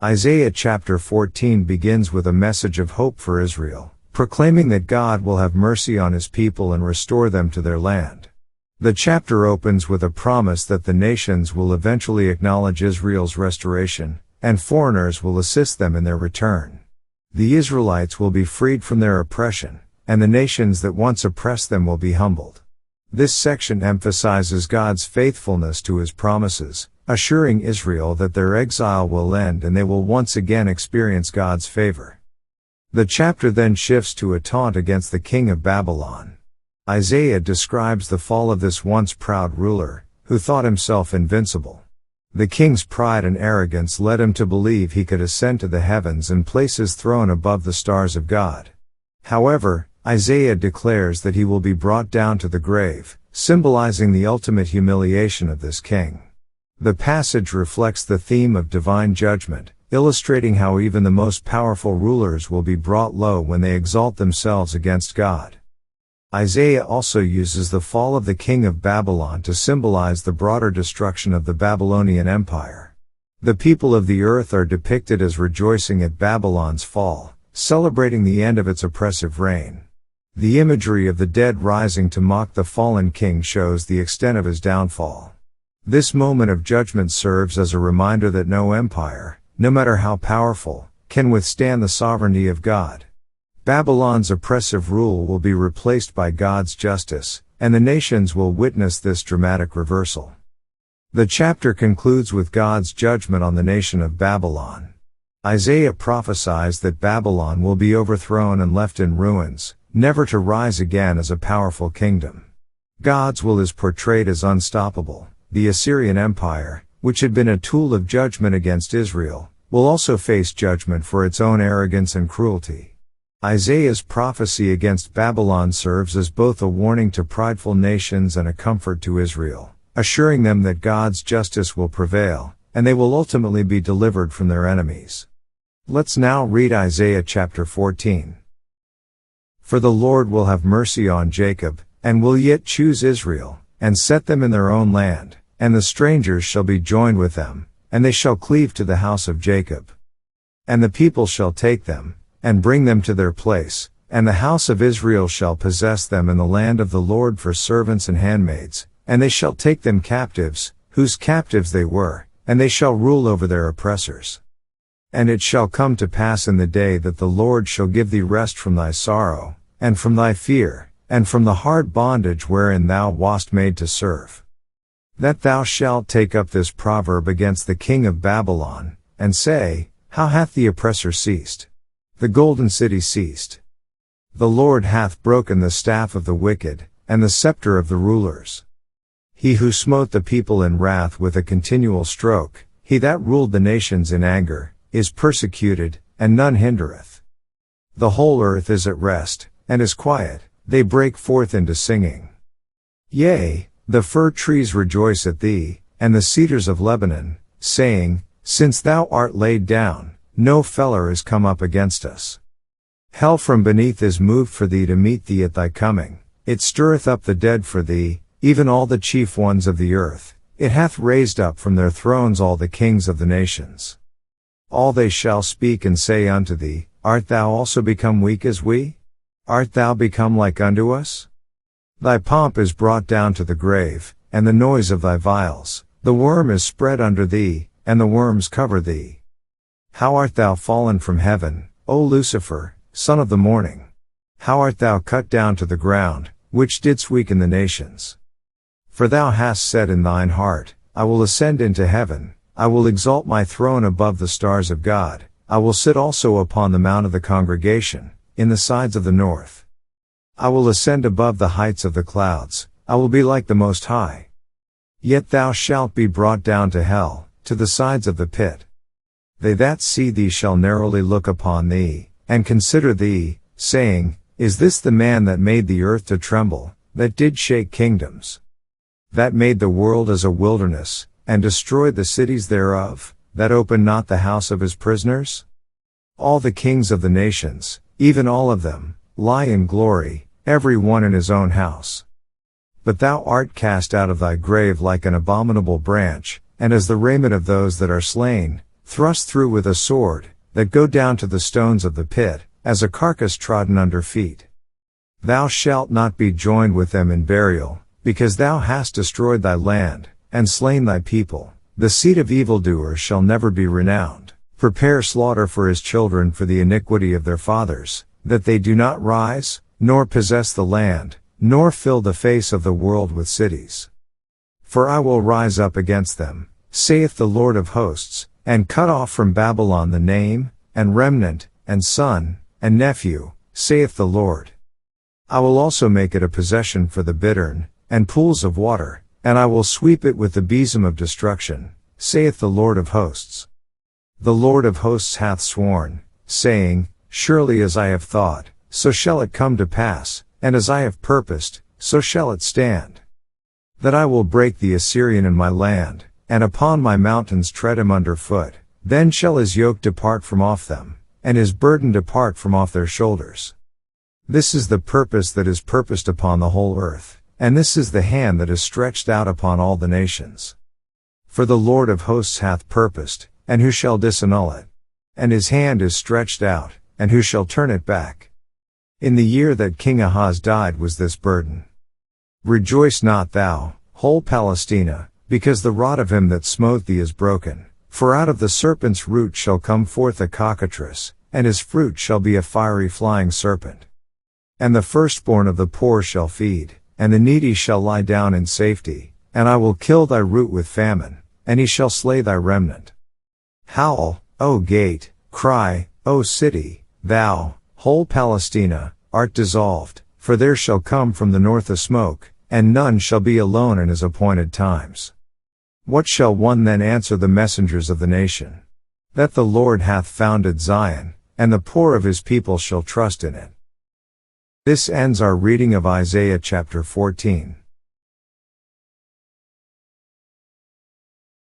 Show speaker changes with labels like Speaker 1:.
Speaker 1: Isaiah chapter 14 begins with a message of hope for Israel, proclaiming that God will have mercy on his people and restore them to their land. The chapter opens with a promise that the nations will eventually acknowledge Israel's restoration, and foreigners will assist them in their return. The Israelites will be freed from their oppression, and the nations that once oppressed them will be humbled. This section emphasizes God's faithfulness to his promises, assuring Israel that their exile will end and they will once again experience God's favor. The chapter then shifts to a taunt against the king of Babylon. Isaiah describes the fall of this once proud ruler, who thought himself invincible. The king's pride and arrogance led him to believe he could ascend to the heavens and place his throne above the stars of God. However, Isaiah declares that he will be brought down to the grave, symbolizing the ultimate humiliation of this king. The passage reflects the theme of divine judgment, illustrating how even the most powerful rulers will be brought low when they exalt themselves against God. Isaiah also uses the fall of the king of Babylon to symbolize the broader destruction of the Babylonian Empire. The people of the earth are depicted as rejoicing at Babylon's fall, celebrating the end of its oppressive reign. The imagery of the dead rising to mock the fallen king shows the extent of his downfall. This moment of judgment serves as a reminder that no empire, no matter how powerful, can withstand the sovereignty of God. Babylon's oppressive rule will be replaced by God's justice, and the nations will witness this dramatic reversal. The chapter concludes with God's judgment on the nation of Babylon. Isaiah prophesies that Babylon will be overthrown and left in ruins, never to rise again as a powerful kingdom. God's will is portrayed as unstoppable. The Assyrian Empire, which had been a tool of judgment against Israel, will also face judgment for its own arrogance and cruelty. Isaiah's prophecy against Babylon serves as both a warning to prideful nations and a comfort to Israel, assuring them that God's justice will prevail, and they will ultimately be delivered from their enemies. Let's now read Isaiah chapter 14. For the Lord will have mercy on Jacob, and will yet choose Israel, and set them in their own land, and the strangers shall be joined with them, and they shall cleave to the house of Jacob. And the people shall take them, and bring them to their place, and the house of Israel shall possess them in the land of the Lord for servants and handmaids, and they shall take them captives, whose captives they were, and they shall rule over their oppressors. And it shall come to pass in the day that the Lord shall give thee rest from thy sorrow, and from thy fear, and from the hard bondage wherein thou wast made to serve. That thou shalt take up this proverb against the king of Babylon, and say, How hath the oppressor ceased? The golden city ceased. The Lord hath broken the staff of the wicked, and the scepter of the rulers. He who smote the people in wrath with a continual stroke, he that ruled the nations in anger, is persecuted, and none hindereth. The whole earth is at rest, and is quiet, they break forth into singing. Yea, the fir trees rejoice at thee, and the cedars of Lebanon, saying, Since thou art laid down, no feller is come up against us. Hell from beneath is moved for thee to meet thee at thy coming, it stirreth up the dead for thee, even all the chief ones of the earth, it hath raised up from their thrones all the kings of the nations. All they shall speak and say unto thee, Art thou also become weak as we? Art thou become like unto us? Thy pomp is brought down to the grave, and the noise of thy viols, the worm is spread under thee, and the worms cover thee. How art thou fallen from heaven, O Lucifer, son of the morning? How art thou cut down to the ground, which didst weaken the nations? For thou hast said in thine heart, I will ascend into heaven, I will exalt my throne above the stars of God, I will sit also upon the mount of the congregation, in the sides of the north. I will ascend above the heights of the clouds, I will be like the Most High. Yet thou shalt be brought down to hell, to the sides of the pit. They that see thee shall narrowly look upon thee, and consider thee, saying, Is this the man that made the earth to tremble, that did shake kingdoms? That made the world as a wilderness, and destroyed the cities thereof, that opened not the house of his prisoners? All the kings of the nations, even all of them, lie in glory, every one in his own house. But thou art cast out of thy grave like an abominable branch, and as the raiment of those that are slain, thrust through with a sword, that go down to the stones of the pit, as a carcass trodden under feet. Thou shalt not be joined with them in burial, because thou hast destroyed thy land, and slain thy people. The seed of evildoers shall never be renowned. Prepare slaughter for his children for the iniquity of their fathers, that they do not rise, nor possess the land, nor fill the face of the world with cities. For I will rise up against them, saith the Lord of hosts, and cut off from Babylon the name, and remnant, and son, and nephew, saith the Lord. I will also make it a possession for the bittern, and pools of water, and I will sweep it with the besom of destruction, saith the Lord of hosts. The Lord of hosts hath sworn, saying, Surely as I have thought, so shall it come to pass, and as I have purposed, so shall it stand. That I will break the Assyrian in my land, and upon my mountains tread him under foot. Then shall his yoke depart from off them, and his burden depart from off their shoulders. This is the purpose that is purposed upon the whole earth, and this is the hand that is stretched out upon all the nations. For the Lord of hosts hath purposed, and who shall disannul it? And his hand is stretched out, and who shall turn it back? In the year that King Ahaz died was this burden. Rejoice not thou, whole Palestina, because the rod of him that smote thee is broken. For out of the serpent's root shall come forth a cockatrice, and his fruit shall be a fiery flying serpent. And the firstborn of the poor shall feed, and the needy shall lie down in safety, and I will kill thy root with famine, and he shall slay thy remnant. Howl, O gate, cry, O city, thou, whole Palestina, art dissolved, for there shall come from the north a smoke, and none shall be alone in his appointed times. What shall one then answer the messengers of the nation? That the Lord hath founded Zion, and the poor of his people shall trust in it. This ends our reading of Isaiah chapter 14.